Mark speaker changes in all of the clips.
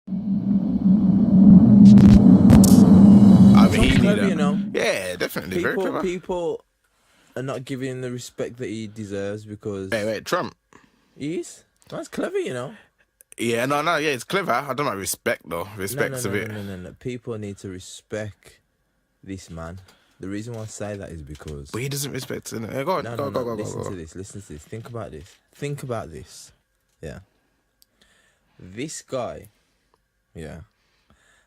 Speaker 1: I mean, he knew
Speaker 2: Clever,
Speaker 1: that.
Speaker 2: you know.
Speaker 1: Yeah, definitely. Very clever.
Speaker 2: People are not giving him the respect that he deserves because
Speaker 1: Wait, Trump.
Speaker 2: he is. That's clever, you know.
Speaker 1: Yeah, no, yeah, it's clever. I don't like respect though. Respect's a bit.
Speaker 2: No. People need to respect this man. The reason why I say that is because.
Speaker 1: But he doesn't respect it. Go on, go.
Speaker 2: Listen to this. Think about this. Yeah. This guy, yeah,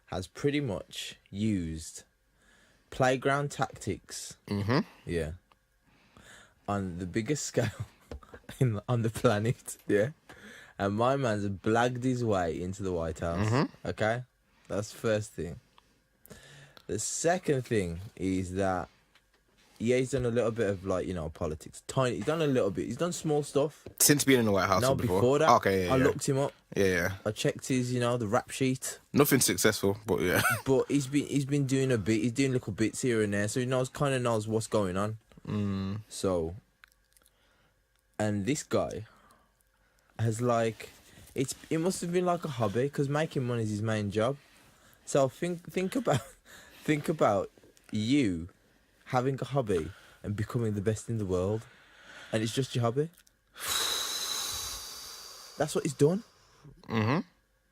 Speaker 2: has pretty much used playground tactics.
Speaker 1: Mm-hmm.
Speaker 2: Yeah. On the biggest scale on the planet. Yeah. And my man's blagged his way into the White House.
Speaker 1: Mm-hmm.
Speaker 2: Okay? That's the first thing. The second thing is that, yeah, he's done a little bit of, like, you know, politics. Tiny. He's done a little bit. He's done small stuff.
Speaker 1: Since being in the White House.
Speaker 2: No, before that.
Speaker 1: Okay, yeah,
Speaker 2: I looked him up.
Speaker 1: Yeah.
Speaker 2: I checked his, you know, the rap sheet.
Speaker 1: Nothing successful, but yeah.
Speaker 2: But he's been doing a bit. He's doing little bits here and there, so he kind of knows what's going on. So, and this guy has, like, it must have been like a hobby because making money is his main job. So think about you having a hobby and becoming the best in the world, and it's just your hobby. That's what he's done.
Speaker 1: Mm-hmm.
Speaker 2: You know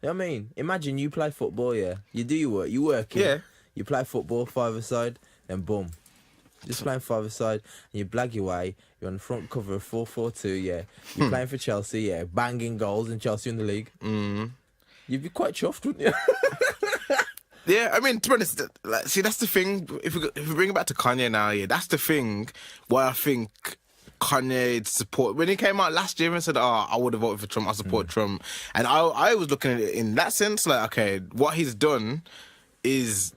Speaker 2: what I mean? Imagine you play football, yeah. You do your work. You work.
Speaker 1: Yeah.
Speaker 2: You play football, five-a-side, then boom. Just playing five-a-side, and you blag your way. You're on the front cover of 4-4-2, yeah. You're playing for Chelsea, yeah. Banging goals and Chelsea in the league. You'd be quite chuffed, wouldn't you?
Speaker 1: Yeah, I mean, to be honest, like, see, that's the thing. If we bring it back to Kanye now, yeah, that's the thing where I think Kanye's support, when he came out last year and said, I would have voted for Trump, I support Trump. And I was looking at it in that sense, like, okay, what he's done is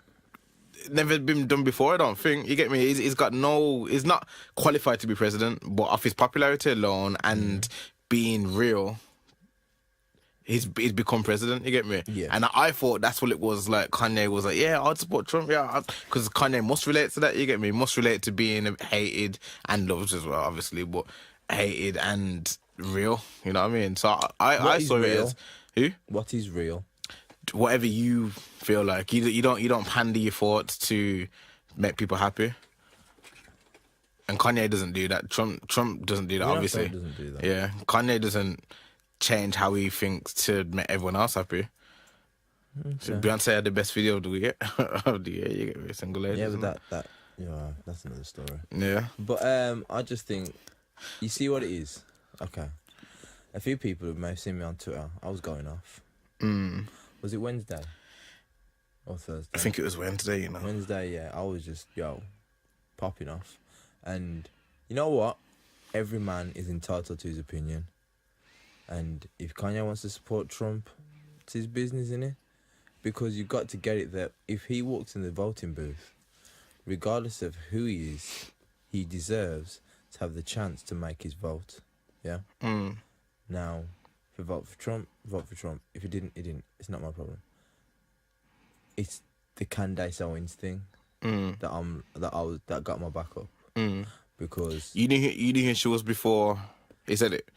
Speaker 1: never been done before, I don't think. You get me? He's not qualified to be president, but off his popularity alone and being real, he's become president, you get me?
Speaker 2: Yeah.
Speaker 1: And I thought that's what it was, like, Kanye was like, yeah, I'd support Trump, yeah, because Kanye must relate to that, you get me? Must relate to being hated and loved as well, obviously, but hated and real, you know what I mean? So I saw it as... Who?
Speaker 2: What is real?
Speaker 1: Whatever you feel like. You don't pander your thoughts to make people happy. And Kanye doesn't do that. Trump doesn't do that, obviously.
Speaker 2: Trump doesn't do that.
Speaker 1: Yeah. Kanye doesn't change how he thinks to make everyone else happy. So Beyonce had the best video of the year. You get me, single ladies.
Speaker 2: Yeah, but that's another story.
Speaker 1: Yeah.
Speaker 2: But I just think, you see what it is? Okay. A few people may have seen me on Twitter. I was going off. Was it Wednesday or Thursday?
Speaker 1: I think it was Wednesday, you know.
Speaker 2: Wednesday, yeah. I was just, popping off. And you know what? Every man is entitled to his opinion. And if Kanye wants to support Trump, it's his business, innit? Because you've got to get it that if he walks in the voting booth, regardless of who he is, he deserves to have the chance to make his vote. Yeah? Now, if you vote for Trump, vote for Trump. If he didn't, he didn't. It's not my problem. It's the Candace Owens thing that got my back up. Because
Speaker 1: you knew who she was before he said it.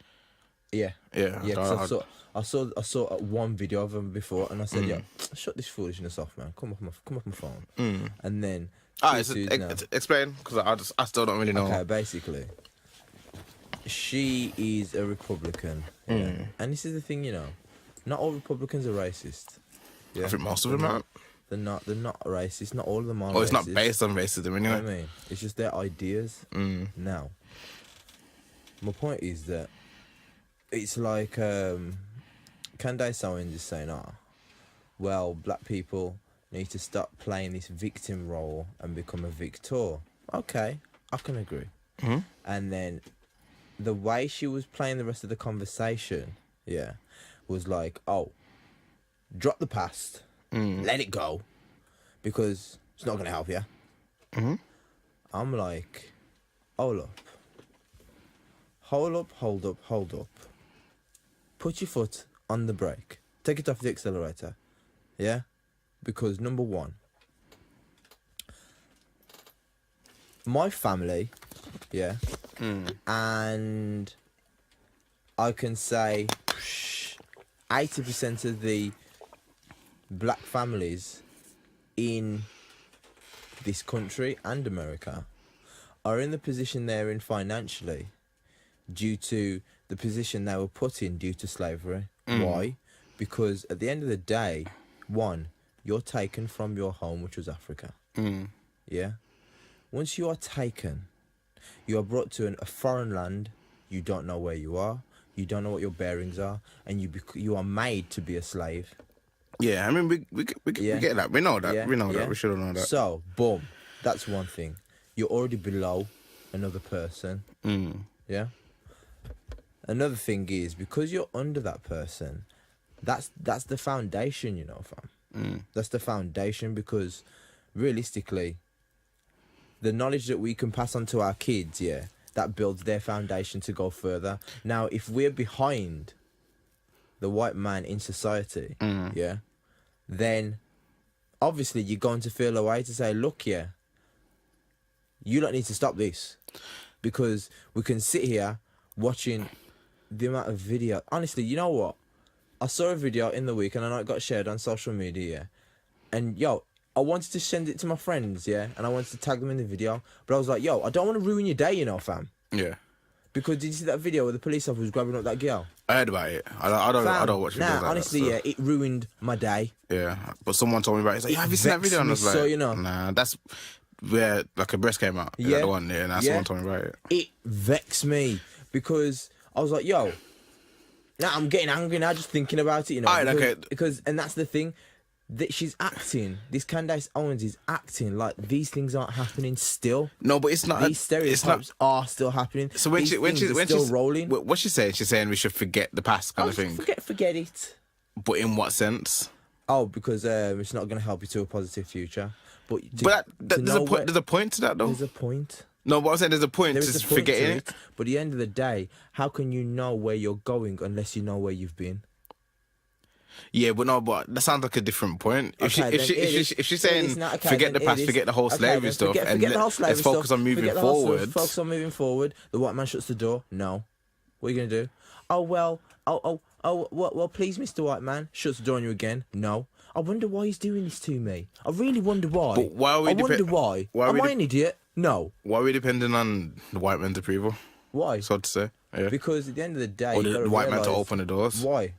Speaker 2: Yeah.
Speaker 1: Cause
Speaker 2: I saw one video of him before, and I said, shut this foolishness off, man. Come off my phone. And then
Speaker 1: explain, because I still don't really know.
Speaker 2: Okay, basically, she is a Republican, yeah. And this is the thing, not all Republicans are racist. Yeah?
Speaker 1: I think most of them are.
Speaker 2: They're not racist. Not all of them are.
Speaker 1: Oh, it's
Speaker 2: racist.
Speaker 1: not based on racism, anyway.
Speaker 2: You know what I mean? It's just their ideas. Now, my point is that it's like Candace Owens is saying, well, black people need to stop playing this victim role and become a victor. Okay, I can agree. And then the way she was playing the rest of the conversation, was like, drop the past, let it go, because it's not going to help you. I'm like, hold up. Put your foot on the brake. Take it off the accelerator. Yeah? Because number one, my family, and I can say 80% of the black families in this country and America are in the position they're in financially due to the position they were put in due to slavery. Why? Because at the end of the day, one, you're taken from your home, which was Africa. Yeah? Once you are taken, you are brought to a foreign land. You don't know where you are. You don't know what your bearings are. And you are made to be a slave.
Speaker 1: Yeah, I mean, we get that. We know that.
Speaker 2: Yeah,
Speaker 1: We know
Speaker 2: yeah.
Speaker 1: that. We should have known that.
Speaker 2: So, boom. That's one thing. You're already below another person. Yeah? Another thing is, because you're under that person, that's the foundation, you know, fam. That's the foundation, because realistically, the knowledge that we can pass on to our kids, yeah, that builds their foundation to go further. Now, if we're behind the white man in society, yeah, then obviously you're going to feel a way to say, look, yeah, you don't need to stop this, because we can sit here watching the amount of video. Honestly, you know what? I saw a video in the week and I know it got shared on social media, yeah, and yo, I wanted to send it to my friends, yeah, and I wanted to tag them in the video, but I was like, yo, I don't want to ruin your day, you know, fam.
Speaker 1: Yeah.
Speaker 2: Because did you see that video where the police officer was grabbing up that girl?
Speaker 1: I heard about it. I don't watch videos like
Speaker 2: honestly,
Speaker 1: that, so.
Speaker 2: yeah, it ruined my day.
Speaker 1: Yeah, but someone told me about it. He's like, yeah, have you seen that video? And I was like,
Speaker 2: so, you know.
Speaker 1: Nah, that's where like a breast came out.
Speaker 2: Yeah.
Speaker 1: The one, yeah, and that's someone told me about it.
Speaker 2: It vexed me because I was like, yo, now I'm getting angry now just thinking about it, you know. Because and that's the thing. That she's acting. This Candace Owens is acting like these things aren't happening still.
Speaker 1: No, but it's not.
Speaker 2: These stereotypes are still happening.
Speaker 1: So when she's
Speaker 2: still rolling.
Speaker 1: What's she saying? She's saying we should forget the past kind of thing.
Speaker 2: Forget it.
Speaker 1: But in what sense?
Speaker 2: Oh, because it's not going to help you to a positive future. But
Speaker 1: there's a point to that though.
Speaker 2: There's a point.
Speaker 1: No, but I'm saying there's a point
Speaker 2: to
Speaker 1: forgetting it.
Speaker 2: But at the end of the day, how can you know where you're going unless you know where you've been?
Speaker 1: Yeah, but that sounds like a different point. If she's saying forget the past, forget the whole slavery stuff, and let's focus on moving forward.
Speaker 2: Focus on moving forward. The white man shuts the door. No, what are you gonna do? Oh well. Well, please, Mr. White Man, shuts the door on you again. No. I wonder why he's doing this to me. I really wonder why.
Speaker 1: But why are we
Speaker 2: Am I an idiot? No.
Speaker 1: Why are we depending on the white man's approval?
Speaker 2: Why?
Speaker 1: So to say. Yeah.
Speaker 2: Because at the end of the day,
Speaker 1: or the white man to open the doors.
Speaker 2: Why?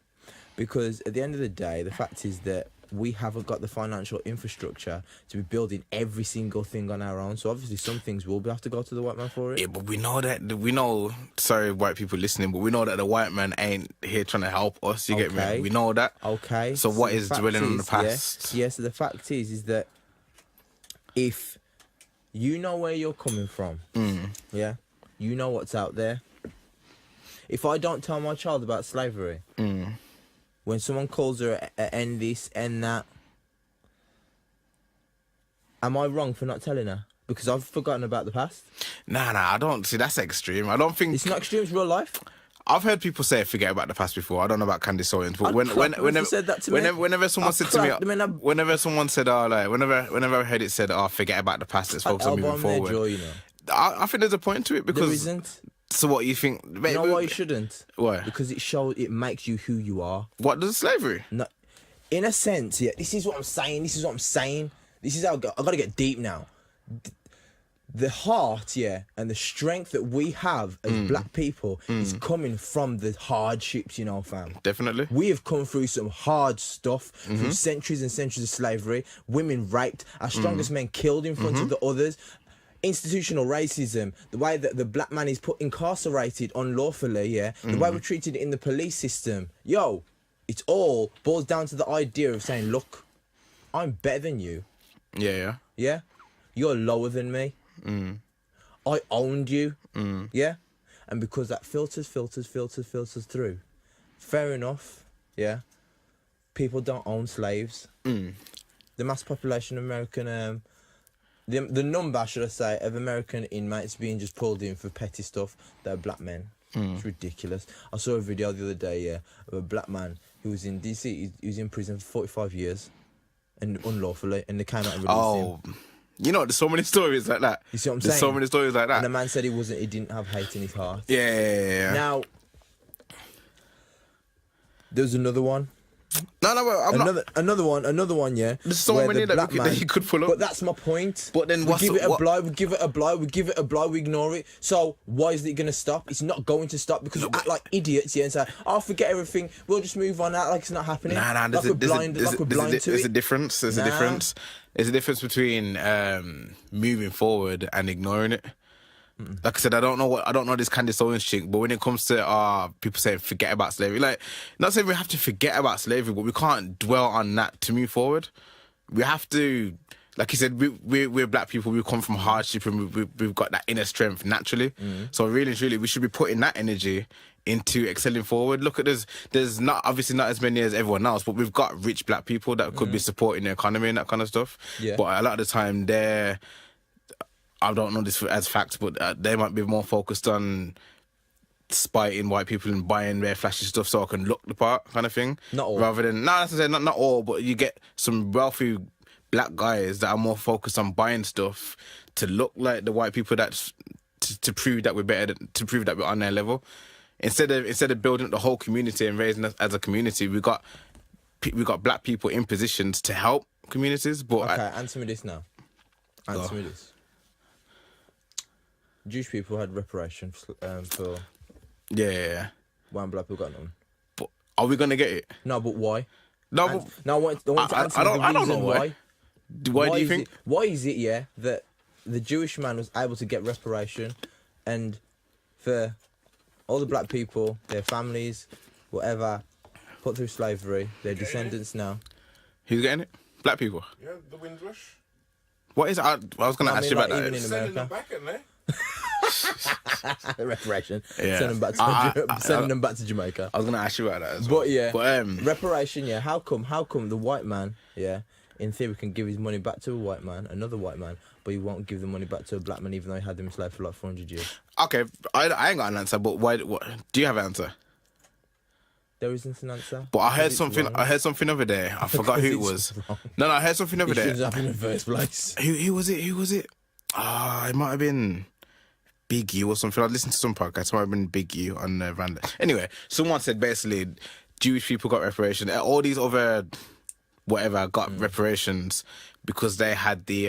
Speaker 2: Because at the end of the day, the fact is that we haven't got the financial infrastructure to be building every single thing on our own. So obviously some things will have to go to the white man for it.
Speaker 1: Yeah, but we know, sorry white people listening, but we know that the white man ain't here trying to help us, you get me? We know that.
Speaker 2: Okay.
Speaker 1: So what is dwelling on the past?
Speaker 2: Yeah, so the fact is that if you know where you're coming from, yeah, you know what's out there. If I don't tell my child about slavery, when someone calls her end this, end that, am I wrong for not telling her? Because I've forgotten about the past?
Speaker 1: Nah, I don't. See, that's extreme. I don't think...
Speaker 2: It's not extreme, it's real life.
Speaker 1: I've heard people say forget about the past before. I don't know about Candace Owens, but whenever someone said to me, whenever someone said, whenever I heard it said, forget about the past, let's focus on moving forward.
Speaker 2: Jaw, you know.
Speaker 1: I think there's a point to it because...
Speaker 2: There isn't.
Speaker 1: So what you think?
Speaker 2: You know why you shouldn't?
Speaker 1: Why?
Speaker 2: Because it makes you who you are.
Speaker 1: What does slavery?
Speaker 2: No, in a sense, yeah. This is what I'm saying. This is how I got to get deep now. The heart, yeah, and the strength that we have as black people is coming from the hardships, you know, fam.
Speaker 1: Definitely.
Speaker 2: We have come through some hard stuff, through centuries and centuries of slavery. Women raped, our strongest men killed in front of the others. Institutional racism, the way that the black man is incarcerated unlawfully, yeah, the way we're treated in the police system, yo, it all boils down to the idea of saying, look, I'm better than you. Yeah? You're lower than me. I owned you. Yeah? And because that filters through. Fair enough, yeah? People don't own slaves. The mass population of American... The number, should I say, of American inmates being just pulled in for petty stuff, they're black men. It's ridiculous. I saw a video the other day, yeah, of a black man who was in DC. He was in prison for 45 years, and unlawfully, and they came out and released him.
Speaker 1: You know, there's so many stories like that.
Speaker 2: You see what I'm
Speaker 1: saying? There's so many stories like that.
Speaker 2: And the man said he didn't have hate in his heart.
Speaker 1: Yeah.
Speaker 2: Now, there's another one.
Speaker 1: No, I'm not.
Speaker 2: Another one, yeah.
Speaker 1: There's so
Speaker 2: where
Speaker 1: many
Speaker 2: the
Speaker 1: that
Speaker 2: black
Speaker 1: you could pull up.
Speaker 2: But that's my point.
Speaker 1: But then
Speaker 2: we
Speaker 1: what's
Speaker 2: give
Speaker 1: the-
Speaker 2: it a
Speaker 1: what-
Speaker 2: blight, we give it a blight, we give it a blight, we ignore it. So why is it going to stop? It's not going to stop because we act like idiots here and say, "Oh, forget everything. We'll just move on." Out like it's not happening.
Speaker 1: Nah.
Speaker 2: Like we're blind to
Speaker 1: There's a
Speaker 2: it.
Speaker 1: difference. There's a difference. There's a difference between moving forward and ignoring it. Like I said, I don't know this Candace Owens chick, but when it comes to people saying forget about slavery, like not saying we have to forget about slavery, but we can't dwell on that to move forward. We have to, like you said, we're black people. We come from hardship, and we've got that inner strength naturally. So really and truly, we should be putting that energy into excelling forward. Look at there's not obviously not as many as everyone else, but we've got rich black people that could be supporting the economy and that kind of stuff.
Speaker 2: Yeah.
Speaker 1: But a lot of the time I don't know this as facts, but they might be more focused on spiting white people and buying their flashy stuff so I can look the part kind of thing.
Speaker 2: Not all.
Speaker 1: Rather than, no, that's to say, not all, but you get some wealthy black guys that are more focused on buying stuff to look like the white people that's to prove that we're better, to prove that we're on their level. Instead of building up the whole community and raising us as a community, we got black people in positions to help communities. But
Speaker 2: Okay, answer me this now. Answer me this. Jewish people had reparations for
Speaker 1: yeah.
Speaker 2: when black people got none.
Speaker 1: But are we gonna get it?
Speaker 2: No, but why?
Speaker 1: No,
Speaker 2: I want to answer
Speaker 1: I don't
Speaker 2: the reason
Speaker 1: know why. Why do you think?
Speaker 2: Why is it, yeah, that the Jewish man was able to get reparation and for all the black people, their families, whatever, put through slavery, their descendants now.
Speaker 1: Who's getting it? Black people.
Speaker 3: Yeah, the Windrush.
Speaker 1: What is it? I was going to ask you about
Speaker 2: even
Speaker 1: that.
Speaker 2: in
Speaker 3: Sending
Speaker 2: America.
Speaker 3: them back in there.
Speaker 2: The reparation.
Speaker 1: Yeah.
Speaker 2: Sending them back to Jamaica.
Speaker 1: I was going to ask you about that as well.
Speaker 2: But yeah,
Speaker 1: But,
Speaker 2: reparation, yeah. How come the white man, yeah, in theory can give his money back to a white man, another white man, but he won't give the money back to a black man even though he had them enslaved for like 400 years?
Speaker 1: okay, I ain't got an answer, but why? What, do you have an answer?
Speaker 2: There isn't an answer.
Speaker 1: But I heard
Speaker 2: Because it's
Speaker 1: something.
Speaker 2: wrong.
Speaker 1: I heard something over there. I forgot who it
Speaker 2: Because
Speaker 1: was.
Speaker 2: it's wrong.
Speaker 1: No, I heard something over
Speaker 2: It shouldn't
Speaker 1: there.
Speaker 2: happen in the first place.
Speaker 1: Who was it? Who was it? It might have been Big U or something. I listened to some podcast. It might have been Big U on Random. Anyway, someone said basically Jewish people got reparation. All these other whatever got reparations because they had the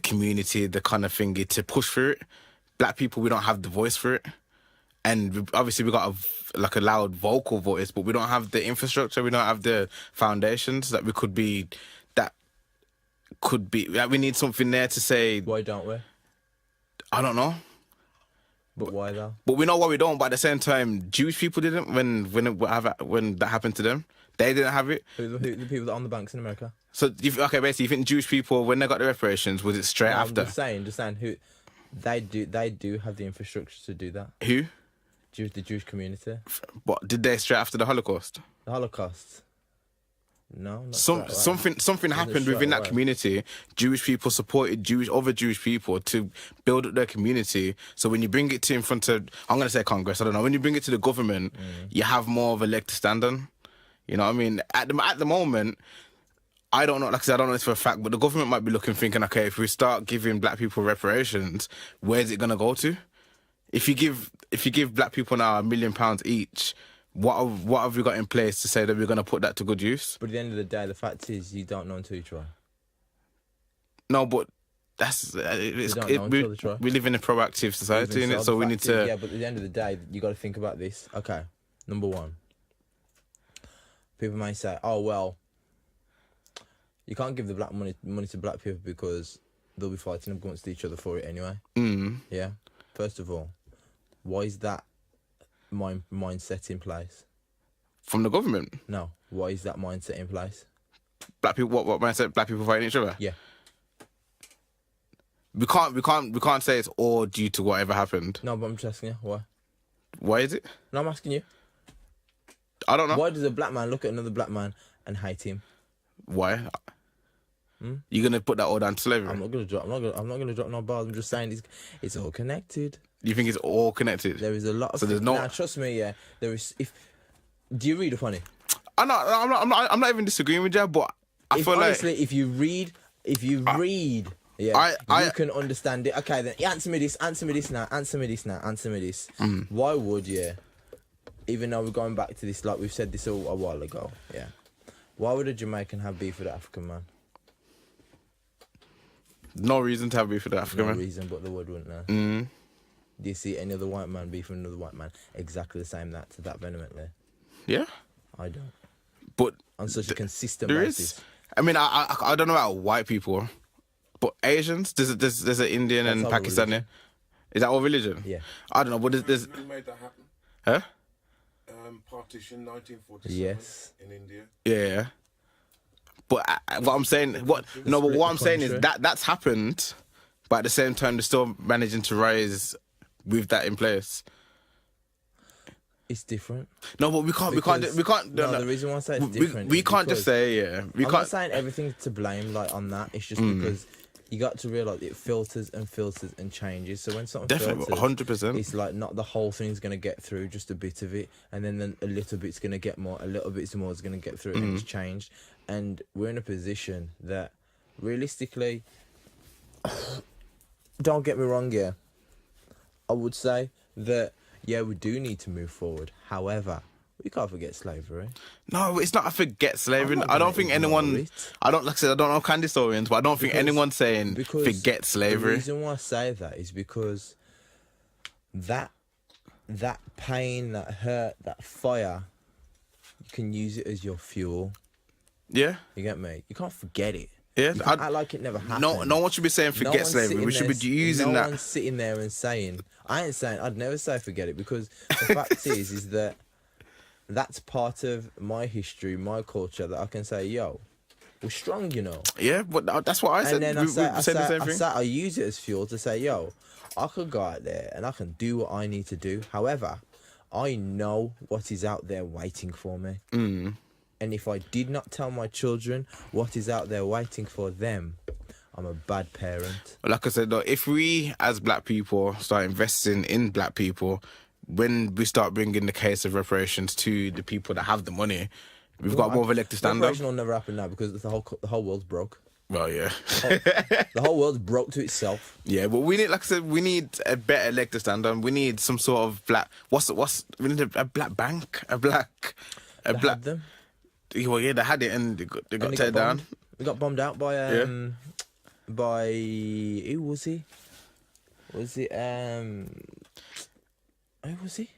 Speaker 1: community, the kind of thingy to push for it. Black people, we don't have the voice for it. And obviously we got a loud vocal voice, but we don't have the infrastructure. We don't have the foundations that could be. Like we need something there to say.
Speaker 2: Why don't we?
Speaker 1: I don't know,
Speaker 2: But why though?
Speaker 1: but we know why we don't. But at the same time, Jewish people didn't when that happened to them. They didn't have it.
Speaker 2: Who the people that are on the banks in America?
Speaker 1: So basically, you think Jewish people when they got the reparations was it straight
Speaker 2: No,
Speaker 1: after?
Speaker 2: I'm just saying who they do have the infrastructure to do that.
Speaker 1: Who?
Speaker 2: The Jewish community.
Speaker 1: What did they straight after the Holocaust?
Speaker 2: The Holocaust. No, not
Speaker 1: Something happened
Speaker 2: straight
Speaker 1: within that
Speaker 2: away.
Speaker 1: community. Jewish people supported other Jewish people to build up their community. So when you bring it to in front of, I'm gonna say Congress, I don't know. When you bring it to the government, you have more of a leg to stand on. You know what I mean? At the moment, I don't know. Like I said, I don't know this for a fact, but the government might be thinking, okay, if we start giving black people reparations, where's it gonna go to? If you give black people now £1 million each, what have we got in place to say that we're gonna put that to good use?
Speaker 2: But at the end of the day, the fact is, you don't know until you try.
Speaker 1: No, but that's
Speaker 2: don't know until they try.
Speaker 1: we live in a proactive society,
Speaker 2: Even
Speaker 1: innit? So
Speaker 2: the
Speaker 1: we
Speaker 2: fact
Speaker 1: need
Speaker 2: is,
Speaker 1: to.
Speaker 2: Yeah, but at the end of the day, you got to think about this. Okay, number one. People may say, "Oh well, you can't give the black money to black people because they'll be fighting against each other for it anyway." Yeah. First of all, why is that mindset in place?
Speaker 1: From the government,
Speaker 2: No, why is that mindset in place?
Speaker 1: black people. What mindset? Black people fighting each other.
Speaker 2: Yeah.
Speaker 1: We can't say it's all due to whatever happened.
Speaker 2: No, but I'm just asking you why.
Speaker 1: Why is it?
Speaker 2: No, I'm asking you.
Speaker 1: I don't know.
Speaker 2: Why does a black man look at another black man and hate him?
Speaker 1: Why? You're gonna put that all down to slavery?
Speaker 2: I'm not gonna drop no bars. I'm just saying it's all connected.
Speaker 1: You think it's all connected?
Speaker 2: There is a lot of.
Speaker 1: So there's no.
Speaker 2: Nah, trust me, yeah. There is. Do you read up on it?
Speaker 1: I'm not even disagreeing with you, but I feel
Speaker 2: honestly,
Speaker 1: like
Speaker 2: if you read, yeah, you can understand it. Okay, then answer me this now. Why would even though we're going back to this, like we've said this a while ago, yeah. Why would a Jamaican have beef with an African man?
Speaker 1: No reason to have beef with the African
Speaker 2: No
Speaker 1: man.
Speaker 2: reason, but the word wouldn't know.
Speaker 1: Mm.
Speaker 2: Do you see any other white man beef with another white man exactly the same to that vehemently?
Speaker 1: Yeah,
Speaker 2: I don't.
Speaker 1: but
Speaker 2: On such a consistent
Speaker 1: there
Speaker 2: basis.
Speaker 1: is. I mean, I don't know about white people, but Asians. There's an Indian
Speaker 2: That's
Speaker 1: and
Speaker 2: all
Speaker 1: Pakistani.
Speaker 2: religion.
Speaker 1: Is that all religion?
Speaker 2: Yeah.
Speaker 1: I don't know, but there's
Speaker 3: Who made that happen?
Speaker 1: huh?
Speaker 3: Partition 1947
Speaker 2: Yes.
Speaker 3: in India.
Speaker 1: Yeah. But what I'm saying, what I'm saying is
Speaker 2: country.
Speaker 1: that's happened, but at the same time they're still managing to rise with that in place.
Speaker 2: It's different.
Speaker 1: No, but we can't.
Speaker 2: No, the reason why I say it's different.
Speaker 1: We
Speaker 2: is
Speaker 1: can't just
Speaker 2: because-
Speaker 1: say yeah. We
Speaker 2: I'm
Speaker 1: can't.
Speaker 2: not saying everything's to blame like on that. It's just because you got to realise it filters and changes. So when something
Speaker 1: Definitely,
Speaker 2: filters,
Speaker 1: 100%.
Speaker 2: it's like not the whole thing's gonna get through, just a bit of it, and then a little bit's gonna get more, a little bit more is gonna get through, and it's changed. And we're in a position that, realistically, don't get me wrong, yeah, I would say that yeah, we do need to move forward. However, we can't forget slavery.
Speaker 1: No, it's not. I forget slavery.
Speaker 2: I'm not
Speaker 1: I don't
Speaker 2: gonna
Speaker 1: think
Speaker 2: ignore
Speaker 1: anyone.
Speaker 2: it.
Speaker 1: I don't like I said. I don't know Candace Owens, but I don't think anyone's saying
Speaker 2: Because
Speaker 1: forget
Speaker 2: The
Speaker 1: slavery.
Speaker 2: reason why I say that is because that pain, that hurt, that fire, you can use it as your fuel.
Speaker 1: Yeah,
Speaker 2: You get me? You can't forget it.
Speaker 1: yeah.
Speaker 2: You can't act like it never happened.
Speaker 1: No one should be saying forget
Speaker 2: one's
Speaker 1: slavery.
Speaker 2: sitting
Speaker 1: We should
Speaker 2: there-
Speaker 1: be using
Speaker 2: no
Speaker 1: that.
Speaker 2: one's sitting there and saying, I ain't saying, I'd never say forget it, because the fact is that that's part of my history, my culture, that I can say, yo, we're strong, you know.
Speaker 1: Yeah, but that's what I said.
Speaker 2: And then
Speaker 1: We said the same thing.
Speaker 2: I use it as fuel to say, yo, I could go out there and I can do what I need to do. However, I know what is out there waiting for me. And if I did not tell my children what is out there waiting for them, I'm a bad parent.
Speaker 1: Like I said, though, if we as black people start investing in black people, when we start bringing the case of reparations to the people that have the money, we've got more of a leg to stand up.
Speaker 2: Reparation will never happen now because the whole world's broke.
Speaker 1: Well, yeah.
Speaker 2: The whole world's broke to itself.
Speaker 1: Yeah, but we need, like I said, we need a better leg to stand on. We need some sort of black. We need a black bank, a black.
Speaker 2: They had them.
Speaker 1: Well, yeah, they had it and they got
Speaker 2: And
Speaker 1: taken down.
Speaker 2: bombed. They got bombed out by by who was he? Was it who was he?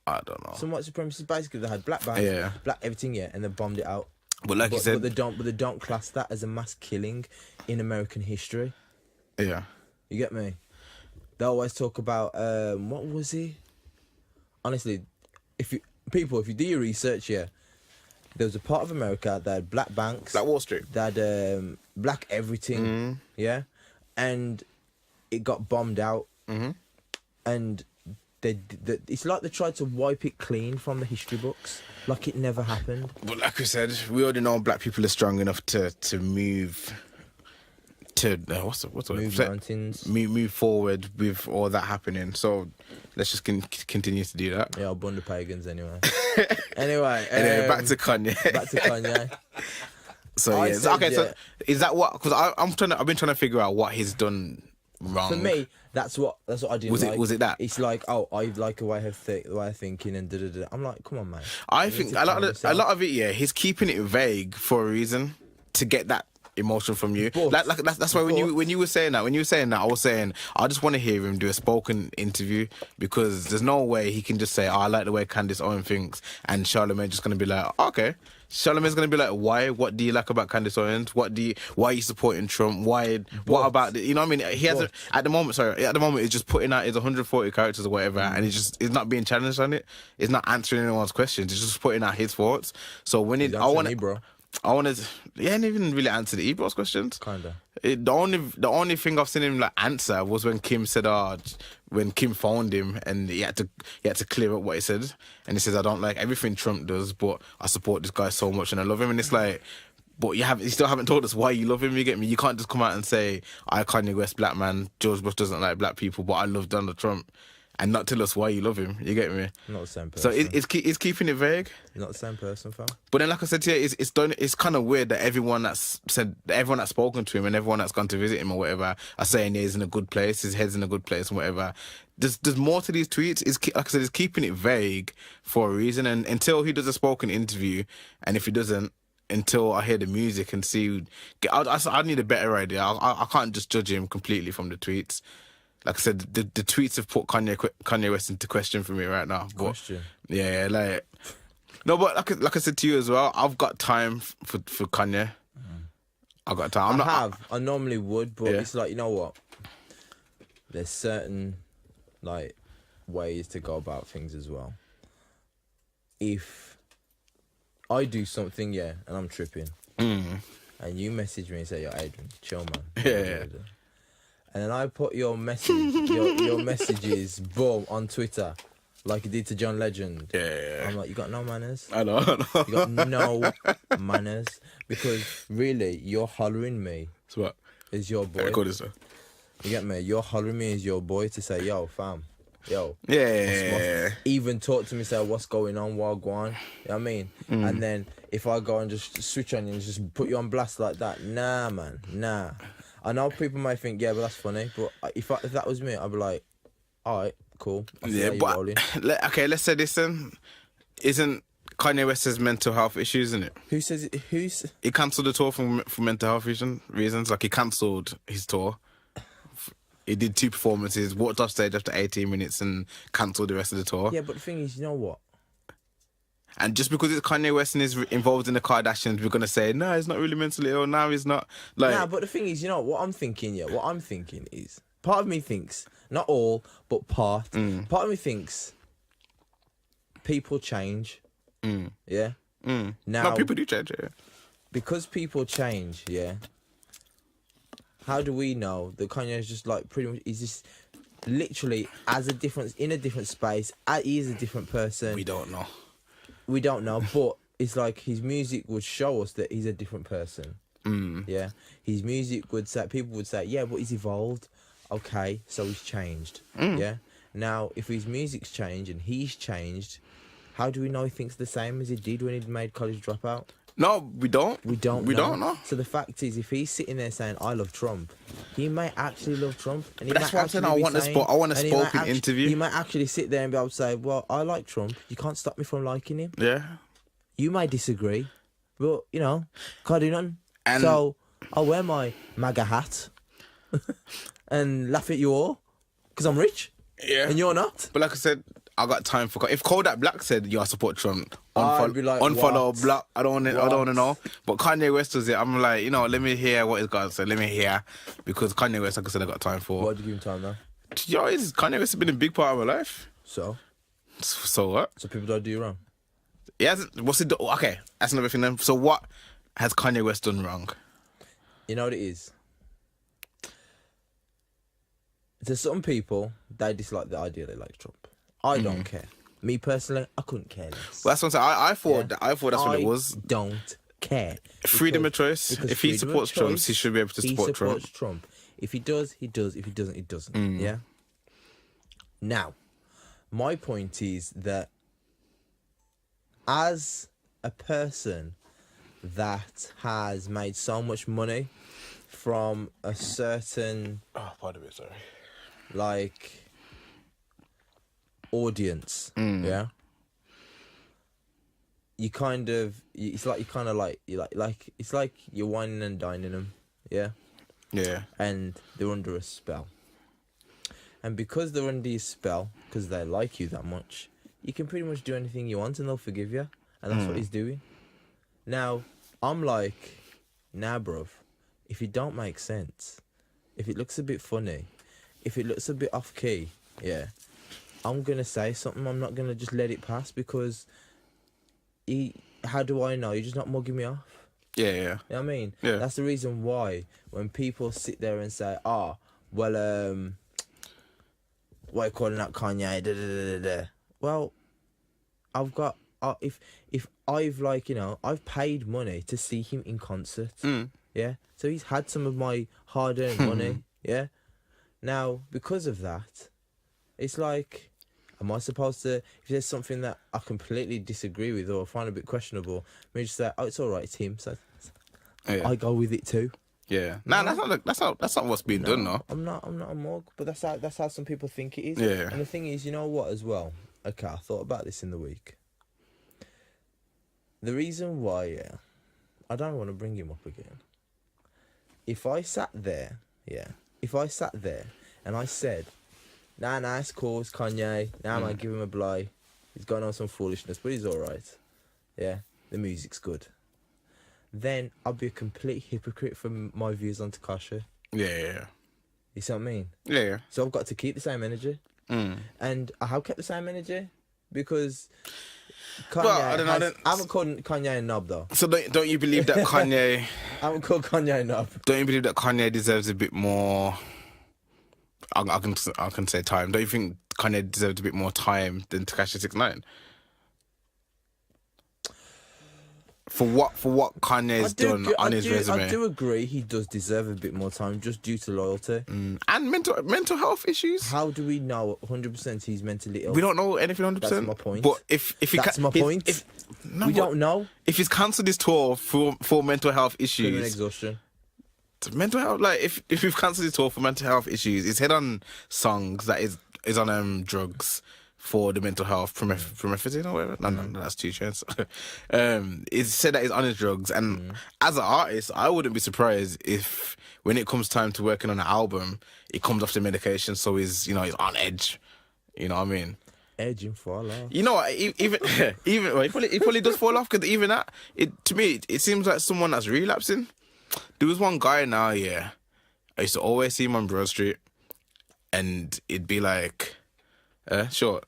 Speaker 1: I don't know.
Speaker 2: Some white supremacists. Basically, they had black banks,
Speaker 1: Yeah.
Speaker 2: black everything, yeah, and they bombed it out.
Speaker 1: But like you said,
Speaker 2: but they don't class that as a mass killing in American history.
Speaker 1: yeah.
Speaker 2: You get me? They always talk about what was he? Honestly, if you do your research, yeah, there was a part of America that had black banks,
Speaker 1: Like Wall Street.
Speaker 2: that had black everything, yeah, and it got bombed out, and it's like they tried to wipe it clean from the history books, like it never happened.
Speaker 1: But like we said, we already know black people are strong enough to move to what's the
Speaker 2: Move mountains.
Speaker 1: move forward with all that happening. So let's just continue to do that.
Speaker 2: Yeah, I'll bund the pagans anyway. Anyway,
Speaker 1: Anyway, back to Kanye.
Speaker 2: back to Kanye.
Speaker 1: So
Speaker 2: I
Speaker 1: yeah,
Speaker 2: said,
Speaker 1: okay.
Speaker 2: yeah.
Speaker 1: So is that what? Because I've been trying to figure out what he's done wrong.
Speaker 2: For me, that's what I didn't
Speaker 1: Was it-
Speaker 2: like.
Speaker 1: was it that?
Speaker 2: It's like, oh, I like a way of thinking and da. I'm like, come on, man.
Speaker 1: I
Speaker 2: You
Speaker 1: think
Speaker 2: need to
Speaker 1: a lot
Speaker 2: calm
Speaker 1: of
Speaker 2: yourself.
Speaker 1: it, yeah, he's keeping it vague for a reason to get that emotion from you.
Speaker 2: But-
Speaker 1: That's why when you were saying that, I was saying I just want to hear him do a spoken interview, because there's no way he can just say, oh, I like the way Candace Owens thinks, and Charlamagne just gonna be like, okay. Charlamagne's gonna be like, why? What do you like about Candace Owens? Why are you supporting Trump? Why? What about the, you know what I mean? He hasn't at the moment. He's just putting out his 140 characters or whatever, and he's not being challenged on it. He's not answering anyone's questions. He's just putting out his thoughts. So when
Speaker 2: He's
Speaker 1: I
Speaker 2: answering
Speaker 1: want
Speaker 2: me, bro.
Speaker 1: I wanted, he hadn't even really answered Ebro's questions.
Speaker 2: Kinda.
Speaker 1: The only thing I've seen him like answer was when Kim said, when Kim phoned him and he had to clear up what he said, and he says, I don't like everything Trump does, but I support this guy so much and I love him. And it's like, but you still haven't told us why you love him. You get me? You can't just come out and say, I Kanye West black man, George Bush doesn't like black people, but I love Donald Trump. and not tell us why you love him. You get me?
Speaker 2: Not the same
Speaker 1: So
Speaker 2: person.
Speaker 1: it's keeping it vague.
Speaker 2: Not the same person, fam.
Speaker 1: But then, like I said to you, it's kind of weird that everyone that's spoken to him and everyone that's gone to visit him or whatever are saying he's in a good place, his head's in a good place and whatever. There's more to these tweets. Like I said, it's keeping it vague for a reason. And until he does a spoken interview, and if he doesn't, until I hear the music and see, I need a better idea. I can't just judge him completely from the tweets. Like I said, the tweets have put Kanye West into question for me right now.
Speaker 2: Question.
Speaker 1: Yeah, like. No, but like I said to you as well, I've got time for Kanye. I've got time.
Speaker 2: I normally would, but
Speaker 1: Yeah.
Speaker 2: it's like, you know what? There's certain like ways to go about things as well. If I do something, and I'm tripping, and you message me and say, "Yo, Adrian, chill, man."
Speaker 1: Yeah.
Speaker 2: And then I put your message, your messages, boom, on Twitter, like you did to John Legend.
Speaker 1: Yeah.
Speaker 2: I'm like, you got no manners.
Speaker 1: I know.
Speaker 2: You got no manners, because really, you're hollering me
Speaker 1: So what?
Speaker 2: as your boy.
Speaker 1: Record this, sir.
Speaker 2: You get me? You're hollering me as your boy to say, yo, fam, yo.
Speaker 1: Yeah.
Speaker 2: Even talk to me, say, what's going on, Wagwan. You know what I mean? And then if I go and just switch on you and just put you on blast like that, nah, man, nah. I know people might think, yeah, but that's funny. But if that was me, I'd be like, all right, cool. I see how you're
Speaker 1: but
Speaker 2: rolling.
Speaker 1: okay, let's say this then. Isn't Kanye West's mental health issues, isn't it?
Speaker 2: Who says it?
Speaker 1: He cancelled the tour for mental health reasons. Like, he cancelled his tour. He did 2 performances, walked off stage after 18 minutes and cancelled the rest of the tour.
Speaker 2: Yeah, but the thing is, you know what?
Speaker 1: And just because it's Kanye West and is involved in the Kardashians, we're going to say, no, he's not really mentally ill. No, he's not. Like,
Speaker 2: Nah, but the thing is, you know what I'm thinking, what I'm thinking is, part of me thinks, not all, but part of me thinks people change. Yeah? Now,
Speaker 1: no, people do change, yeah.
Speaker 2: because people change, how do we know that Kanye is just like pretty much, he's just literally in a different space, he is a different person.
Speaker 1: We don't know.
Speaker 2: We don't know, but it's like his music would show us that he's a different person. Yeah, his music would say, people would say, yeah, but he's evolved. Okay, so he's changed. Yeah. Now, if his music's changed and he's changed, how do we know he thinks the same as he did when he made College Dropout?
Speaker 1: No, we don't.
Speaker 2: We don't
Speaker 1: know.
Speaker 2: So the fact is, if he's sitting there saying, I love Trump, he may actually love Trump. And he
Speaker 1: But that's
Speaker 2: might
Speaker 1: what I'm saying.
Speaker 2: actually
Speaker 1: I
Speaker 2: be
Speaker 1: want a
Speaker 2: and he might
Speaker 1: spoken interview.
Speaker 2: He might actually sit there and be able to say, well, I like Trump. You can't stop me from liking him.
Speaker 1: Yeah.
Speaker 2: You may disagree, but, you know, can't do nothing.
Speaker 1: And-
Speaker 2: So I'll wear my MAGA hat and laugh at you all because I'm rich
Speaker 1: Yeah.
Speaker 2: and you're not.
Speaker 1: But like I said, I got time for. If Kodak Black said, "Yo, I support Trump,"
Speaker 2: I'd be like,
Speaker 1: unfollow
Speaker 2: what?
Speaker 1: Black. I don't want to
Speaker 2: What?
Speaker 1: know. But Kanye West was it. I'm like, let me hear what he's got to say. Let me hear, because Kanye West, like I said, I got time for.
Speaker 2: Why'd you give him time now?
Speaker 1: Yo, Kanye West has been a big part of my life.
Speaker 2: So
Speaker 1: So what?
Speaker 2: people don't do you wrong.
Speaker 1: Yeah. What's it? Okay, that's another thing then. So what has Kanye West done wrong?
Speaker 2: You know what it is? To some people, they dislike the idea they like Trump. I don't care. Me personally, I couldn't care less.
Speaker 1: Well, that's what I'm saying. I thought.
Speaker 2: Yeah.
Speaker 1: I thought that's what it was.
Speaker 2: Don't care.
Speaker 1: Freedom of choice.
Speaker 2: because
Speaker 1: If he
Speaker 2: freedom of
Speaker 1: supports Trump,
Speaker 2: choice,
Speaker 1: he should be able to support
Speaker 2: He
Speaker 1: Trump.
Speaker 2: supports Trump. If he does, he does. If he doesn't, he doesn't. Yeah? Now, my point is that as a person that has made so much money from a certain,
Speaker 1: Oh, pardon me, sorry.
Speaker 2: like, audience, yeah? You kind of, it's like it's like you're whining and dining them, yeah?
Speaker 1: Yeah.
Speaker 2: And they're under a spell. And because they're under your spell, because they like you that much, you can pretty much do anything you want and they'll forgive you. And that's what he's doing. Now, I'm like, nah, bruv, if it don't make sense, if it looks a bit funny, if it looks a bit off key, yeah, I'm going to say something. I'm not going to just let it pass because how do I know? You're just not mugging me off.
Speaker 1: Yeah.
Speaker 2: You know what I mean?
Speaker 1: Yeah.
Speaker 2: That's the reason why when people sit there and say, well, why are you calling out Kanye? Da, da, da, da, da. Well, I've got, if I've like, I've paid money to see him in concert. Yeah. So he's had some of my hard-earned money. Yeah. Now, because of that, It's like, am I supposed to, if there's something that I completely disagree with or find a bit questionable, me just say, oh, it's all right, it's him, so I go with it too.
Speaker 1: Yeah. Nah, that's not what's being done, no.
Speaker 2: I'm not a mug, but that's how some people think it is.
Speaker 1: Yeah.
Speaker 2: And the thing is, you know what, as well? Okay, I thought about this in the week. The reason why, yeah, I don't want to bring him up again. If I sat there and I said, nah, it's cool, it's Kanye, man, give him a blow. He's going on some foolishness, but he's alright. Yeah, the music's good. Then I'd be a complete hypocrite from my views on Tekashi.
Speaker 1: Yeah.
Speaker 2: You see what I mean?
Speaker 1: Yeah.
Speaker 2: So I've got to keep the same energy. And I have kept the same energy because Kanye I haven't called Kanye a knob though.
Speaker 1: So don't you believe that Kanye...
Speaker 2: I haven't called Kanye a knob.
Speaker 1: Don't you believe that Kanye deserves a bit more... I can say time. Don't you think Kanye deserves a bit more time than Tekashi 6ix9ine? For what Kanye's done on his resume.
Speaker 2: I do agree he does deserve a bit more time just due to loyalty.
Speaker 1: And mental health issues.
Speaker 2: How do we know 100% he's mentally ill?
Speaker 1: We don't know anything 100%.
Speaker 2: That's my point.
Speaker 1: But if he
Speaker 2: That's my point. We don't know.
Speaker 1: If he's cancelled his tour for mental health issues.
Speaker 2: Criminal exhaustion.
Speaker 1: Mental health, like if we've cancelled his tour for mental health issues, his head on songs that is on drugs for the mental health, promethazine or whatever. No, that's 2 Chainz. It's said that he's on his drugs, and as an artist, I wouldn't be surprised if when it comes time to working on an album, it comes off the medication, so he's on edge. You know what I mean?
Speaker 2: Edging fall off.
Speaker 1: You know what? Even he probably does fall off because even that, to me, it seems like someone that's relapsing. There was one guy now, I used to always see him on Broad Street, and it'd be like, sure.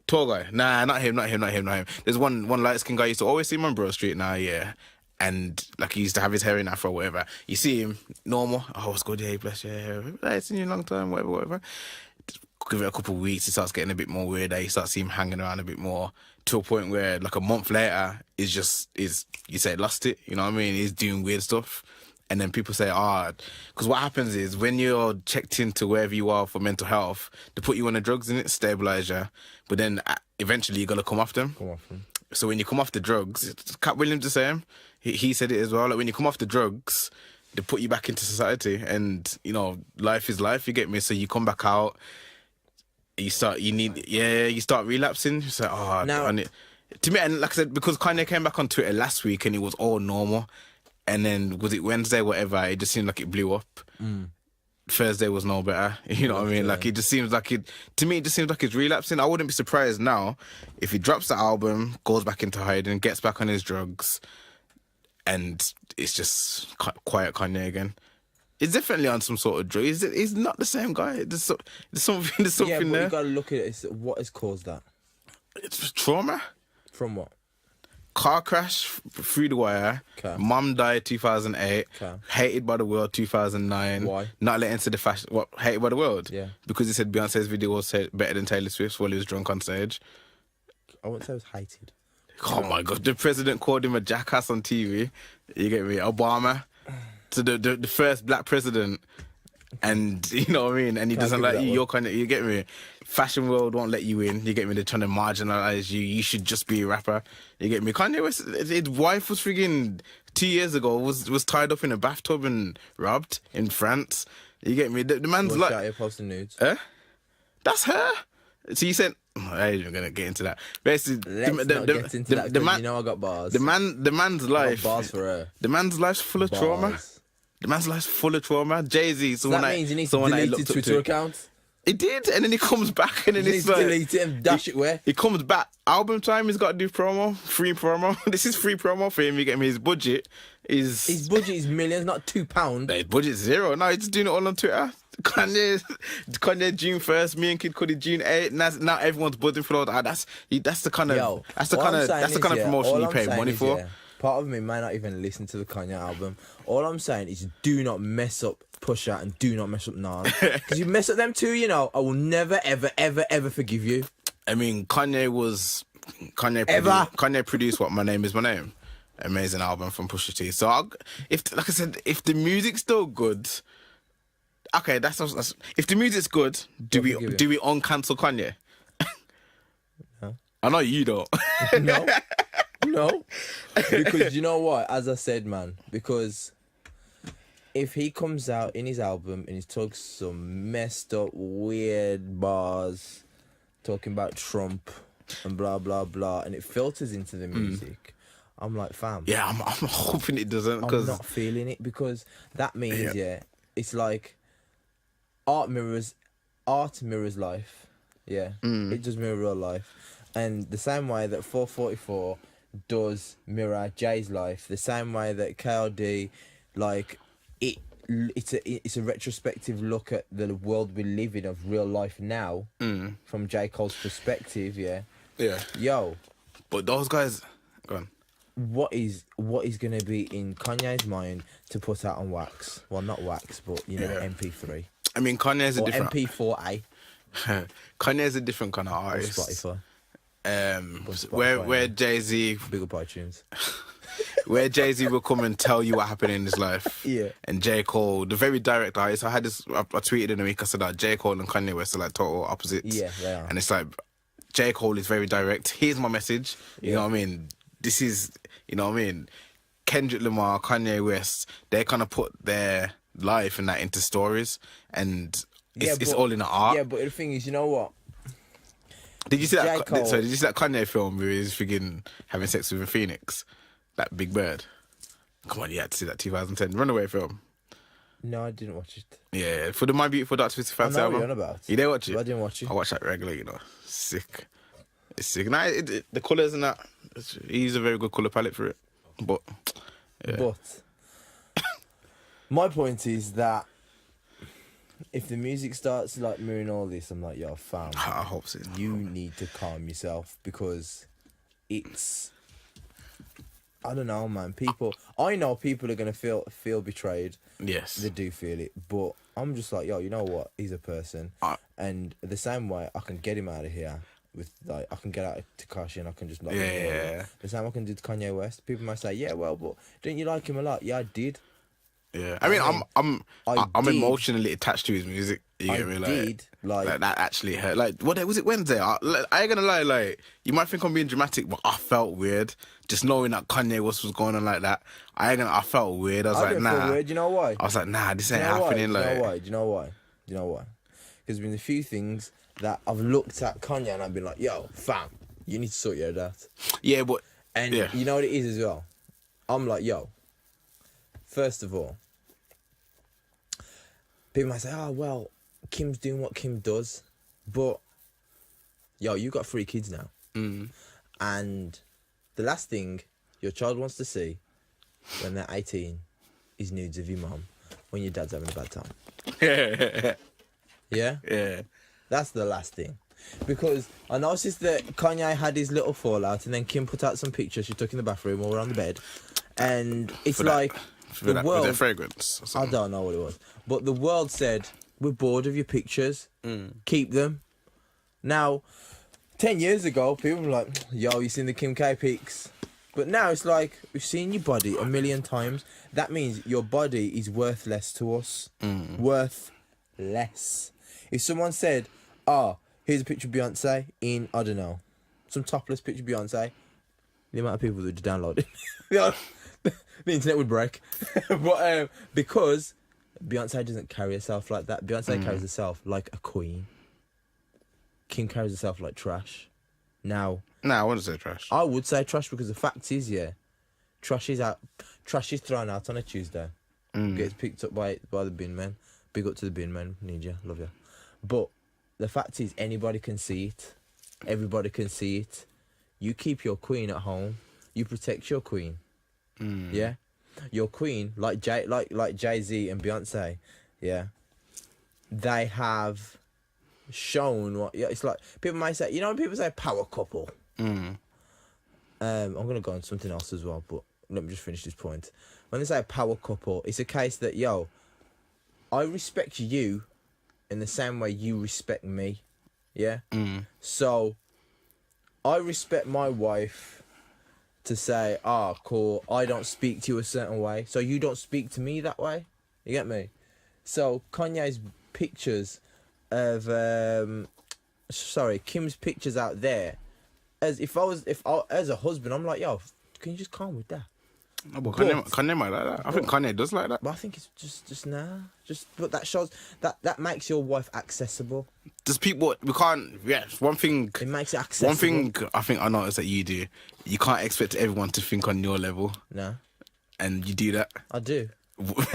Speaker 1: Tall guy. Nah, not him. There's one light-skinned guy I used to always see him on Broad Street now, and like he used to have his hair in afro or whatever. You see him, normal. Oh, what's good? Yeah, bless your hair. Hey, seen you a long time, whatever. Give it a couple of weeks, he starts getting a bit more weird. You start seeing him hanging around a bit more to a point where, like a month later, you say lost it. You know what I mean? He's doing weird stuff. And then people say, because what happens is when you're checked into wherever you are for mental health, they put you on the drugs in it, stabilize you. But then eventually you got to come off them. So when you come off the drugs, Cat Williams the same. He said it as well. Like when you come off the drugs, they put you back into society. And, life is life, you get me? So you come back out, you start relapsing. You say, to me, and like I said, because Kanye came back on Twitter last week and it was all normal. And then, was it Wednesday, whatever, it just seemed like it blew up. Thursday was no better. You know what I mean? Like, it just seems like to me, it just seems like it's relapsing. I wouldn't be surprised now if he drops the album, goes back into hiding, gets back on his drugs, and it's just quiet Kanye again. It's definitely on some sort of drug. He's not the same guy. There's something
Speaker 2: yeah, but
Speaker 1: there.
Speaker 2: You got to look at it. What has caused that?
Speaker 1: It's trauma.
Speaker 2: From what?
Speaker 1: Car crash through the wire.
Speaker 2: Okay.
Speaker 1: Mum died 2008.
Speaker 2: Okay.
Speaker 1: Hated by the world 2009.
Speaker 2: Why?
Speaker 1: Not let into the fashion. What? Hated by the world?
Speaker 2: Yeah.
Speaker 1: Because he said Beyonce's video was better than Taylor Swift's while he was drunk on stage.
Speaker 2: I wouldn't say it was hated.
Speaker 1: Oh my God! The president called him a jackass on TV. You get me? Obama, to the first black president. And you know what I mean? And he doesn't like you. You're kind of, you get me? Fashion world won't let you in. You get me? They're trying to marginalize you. You should just be a rapper. You get me? Kanye West, his wife was friggin' 2 years ago was tied up in a bathtub and robbed in France. You get me? The man's like,
Speaker 2: out here posting nudes.
Speaker 1: That's her. So you said, I ain't even gonna get into that. Basically,
Speaker 2: Let's not get into that. The man, I got bars.
Speaker 1: The man's life.
Speaker 2: Bars for her.
Speaker 1: The man's life's full of trauma. The man's life's full of trauma. Jay-Z,
Speaker 2: that means he needs to delete his Twitter account.
Speaker 1: He did, and then he comes back, and then
Speaker 2: he needs to delete it and dash it where?
Speaker 1: He comes back. Album time, he's got to do promo, free promo. This is free promo for him. You get me? His budget is
Speaker 2: millions, not £2.
Speaker 1: His budget's zero. No, he's just doing it all on Twitter. Kanye June 1st, me and Kid Cudi June 8th. Now everyone's buzzing for all that. That's the kind of promotion you pay money for.
Speaker 2: Part of me might not even listen to the Kanye album. All I'm saying is do not mess up Pusha and do not mess up Nas. Because you mess up them two, I will never, ever, ever, ever forgive you.
Speaker 1: I mean, Kanye produced what? My Name Is My Name. Amazing album from Pusha T. So, if the music's still good, Okay, that's if the music's good, do
Speaker 2: We'll forgive
Speaker 1: we uncancel Kanye?
Speaker 2: No.
Speaker 1: I know you don't.
Speaker 2: No, no, because you know what? As I said, man, because if he comes out in his album and he talks some messed up, weird bars, talking about Trump and blah blah blah, and it filters into the music, I'm like, fam.
Speaker 1: Yeah, I'm hoping it doesn't
Speaker 2: I'm
Speaker 1: because
Speaker 2: not feeling it because that means it's like art mirrors life. Yeah, it does mirror real life, and the same way that 444 does mirror Jay's life, the same way that KLD, like it's a retrospective look at the world we live in of real life now from JCole's perspective. Yeah. Yo,
Speaker 1: but those guys, go on.
Speaker 2: What is gonna be in Kanye's mind to put out on wax? Well, not wax, but MP3.
Speaker 1: I mean, Kanye's a
Speaker 2: Or
Speaker 1: different
Speaker 2: MP4A.
Speaker 1: Kanye's a different kind of
Speaker 2: Or
Speaker 1: artist.
Speaker 2: Spotify.
Speaker 1: Where Jay-Z,
Speaker 2: Big up iTunes.
Speaker 1: where Jay-Z will come and tell you what happened in his life.
Speaker 2: Yeah.
Speaker 1: And J. Cole, the very direct artist. I tweeted in a week. I said that J. Cole and Kanye West are like total opposites.
Speaker 2: Yeah, they are.
Speaker 1: And it's like J. Cole is very direct. Here's my message. You know what I mean? This is, you know what I mean? Kendrick Lamar, Kanye West, they kind of put their life and that into stories, and it's all in the art.
Speaker 2: Yeah, but the thing is, you know what?
Speaker 1: Did you see that?
Speaker 2: JCole.
Speaker 1: Sorry, did you see that Kanye film where he's freaking having sex with a phoenix, that Big Bird? Come on, you had to see that 2010 Runaway film.
Speaker 2: No, I didn't watch it.
Speaker 1: Yeah, for the My Beautiful Dark Twisted Fantasy
Speaker 2: I know what
Speaker 1: album.
Speaker 2: you're on about.
Speaker 1: You didn't watch it?
Speaker 2: I didn't watch it.
Speaker 1: I watch that regularly, you know. Sick. It's sick. Nah, the colours and that, he's a very good colour palette for it. But, yeah.
Speaker 2: But my point is that if the music starts like mirroring all this, I'm like, yo, fam,
Speaker 1: I hope so.
Speaker 2: you need to calm yourself because it's, I don't know, man. I know people are gonna feel betrayed.
Speaker 1: Yes.
Speaker 2: They do feel it, but I'm just like, yo, you know what? He's a person, and the same way I can get him out of here with like, I can get out of Tekashi and I can just like,
Speaker 1: Yeah.
Speaker 2: The same I can do to Kanye West. People might say, yeah, well, but didn't you like him a lot? Yeah, I did.
Speaker 1: Yeah, I mean, I'm
Speaker 2: did.
Speaker 1: emotionally attached to his music. You get me?
Speaker 2: I
Speaker 1: Like,
Speaker 2: did. Like
Speaker 1: that actually hurt. Like, what day was it? Wednesday. I ain't gonna lie. Like, you might think I'm being dramatic, but I felt weird just knowing that Kanye West was going on like that. I felt weird. I was like,
Speaker 2: didn't
Speaker 1: nah.
Speaker 2: feel weird. You know why?
Speaker 1: I was like, nah, this ain't
Speaker 2: Do you know why?
Speaker 1: happening.
Speaker 2: Do
Speaker 1: Like,
Speaker 2: you know why? Do you know why? Because there's been a few things that I've looked at Kanye and I've been like, yo, fam, you need to sort your head out.
Speaker 1: yeah, but
Speaker 2: And
Speaker 1: yeah.
Speaker 2: you know what it is as well? I'm like, yo, first of all, people might say, oh, well, Kim's doing what Kim does. But, yo, you got 3 kids now. And the last thing your child wants to see when they're 18 is nudes of your mum when your dad's having a bad time. Yeah?
Speaker 1: Yeah.
Speaker 2: That's the last thing. Because I noticed that Kanye had his little fallout and then Kim put out some pictures she took in the bathroom while we're on the bed. And it's like the
Speaker 1: Was
Speaker 2: world...
Speaker 1: it fragrance? Or
Speaker 2: I
Speaker 1: something?
Speaker 2: don't know what it was. But the world said, we're bored of your pictures. Keep them. Now, 10 years ago, people were like, yo, you seen the Kim K pics? But now it's like, we've seen your body a million times. That means your body is worth less to us. Worth less. If someone said, here's a picture of Beyonce in, I don't know, some topless picture of Beyonce, the amount of people that would download it, the internet would break. But because Beyonce doesn't carry herself like that. Beyonce carries herself like a queen. Kim carries herself like trash. Now,
Speaker 1: Nah, I wouldn't say trash.
Speaker 2: I would say trash because the fact is, trash is thrown out on a Tuesday. Gets picked up by the bin men. Big up to the bin men. Need you. Love you. But the fact is, anybody can see it. Everybody can see it. You keep your queen at home. You protect your queen. Yeah? Your queen, like Jay-Z and Beyonce, yeah, they have shown what... Yeah, it's like... People might say... You know when people say power couple? I'm going to go on something else as well, but let me just finish this point. When they say power couple, it's a case that, yo, I respect you in the same way you respect me, yeah? So, I respect my wife to say, cool, I don't speak to you a certain way, so you don't speak to me that way. You get me? So Kanye's pictures of Kim's pictures out there. As as a husband, I'm like, yo, can you just calm with that?
Speaker 1: No, but Kanye might like that. I think Kanye does like that.
Speaker 2: But I think it's but that shows that makes your wife accessible.
Speaker 1: There's people we can't. Yeah, one thing.
Speaker 2: It makes it accessible.
Speaker 1: One thing I think I noticed that you do. You can't expect everyone to think on your level.
Speaker 2: No,
Speaker 1: and you do that.
Speaker 2: I do.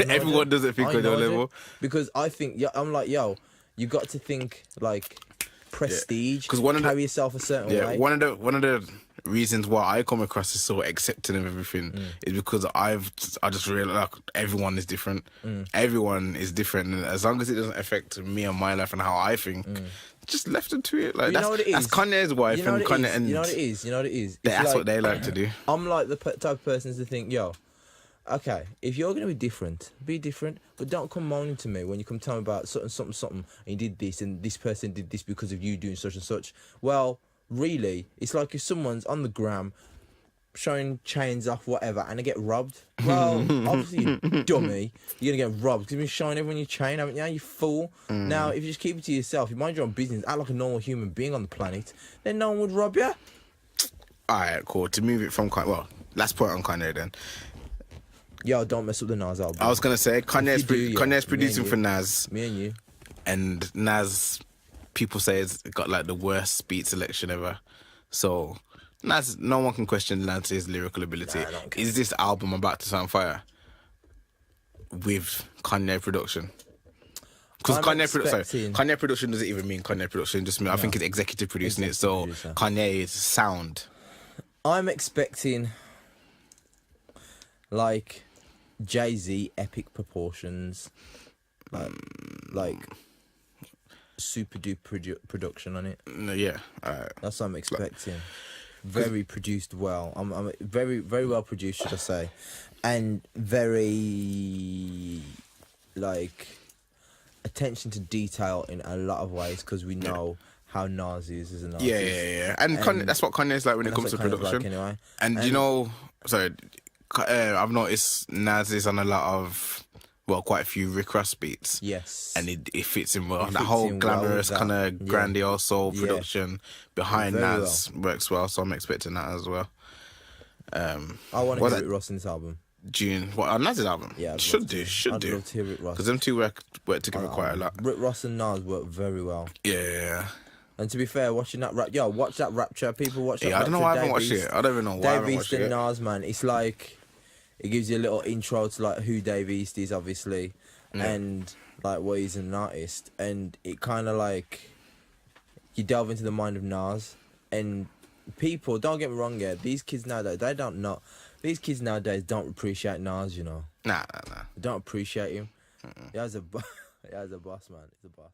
Speaker 1: Everyone doesn't think on your level
Speaker 2: because I think I'm like, yo, you got to think like prestige. Because carry yourself a certain way.
Speaker 1: One of the reasons why I come across as so accepting of everything is because I just realize like everyone is different. Everyone is different, and as long as it doesn't affect me and my life and how I think, just left it to it. Like that's Kanye's wife and Kanye. And
Speaker 2: you know what it is. You know what it is.
Speaker 1: That's
Speaker 2: like,
Speaker 1: what they like to do.
Speaker 2: I'm like the type of person to think, yo, okay, if you're gonna be different, but don't come moaning to me when you come tell me about something, and you did this, and this person did this because of you doing such and such. Well, really, it's like if someone's on the gram showing chains off, whatever, and they get robbed. Well, obviously, you dummy, you're gonna get robbed because you've been showing everyone your chain, haven't you? You fool. Now, if you just keep it to yourself, you mind your own business, act like a normal human being on the planet, then no one would rob you.
Speaker 1: All right, cool. To move it from Kanye, well, last point on Kanye then.
Speaker 2: Yo, don't mess up the Nas album.
Speaker 1: I was gonna say Kanye's producing for Nas.
Speaker 2: Me and you.
Speaker 1: And Nas, people say it's got like the worst beat selection ever. So Nas, no one can question Lance's lyrical ability.
Speaker 2: Nah,
Speaker 1: Is this album about to sound fire with Kanye production? Because Kanye production doesn't even mean Kanye production. Just mean I think it's executive producing it. So Kanye's sound.
Speaker 2: I'm expecting like Jay-Z epic proportions, like super duper production on it.
Speaker 1: Yeah,
Speaker 2: that's what I'm expecting. Very produced well. I'm very very well produced, should I say, and very like attention to detail in a lot of ways because we know how Nas is as an artist.
Speaker 1: Yeah. And Kanye, that's what Kanye's like when it comes to production.
Speaker 2: Like anyway.
Speaker 1: And you know, sorry. I've noticed Nas is on a lot of, quite a few Rick Ross beats.
Speaker 2: Yes.
Speaker 1: And it fits in well. That whole glamorous kind of grandiose soul production behind Nas works well, so I'm expecting that as well.
Speaker 2: I want to hear Rick Ross in this album.
Speaker 1: June. What, on Nas's album?
Speaker 2: Yeah.
Speaker 1: Should do.
Speaker 2: I'd love to hear Rick Ross.
Speaker 1: Because them two work together quite a lot.
Speaker 2: Rick Ross and Nas work very well.
Speaker 1: Yeah.
Speaker 2: And to be fair, watching that watch that Rapture. People watch that.
Speaker 1: Yeah, I don't know why I haven't watched it. I don't even know why I haven't watched it.
Speaker 2: Dave East and Nas, man. It's like, it gives you a little intro to like who Dave East is, obviously, and like what he's an artist, and it kind of like you delve into the mind of Nas. And people, don't get me wrong, these kids nowadays don't appreciate Nas, you know.
Speaker 1: Nah.
Speaker 2: They don't appreciate him. He has a boss, man. He's a boss.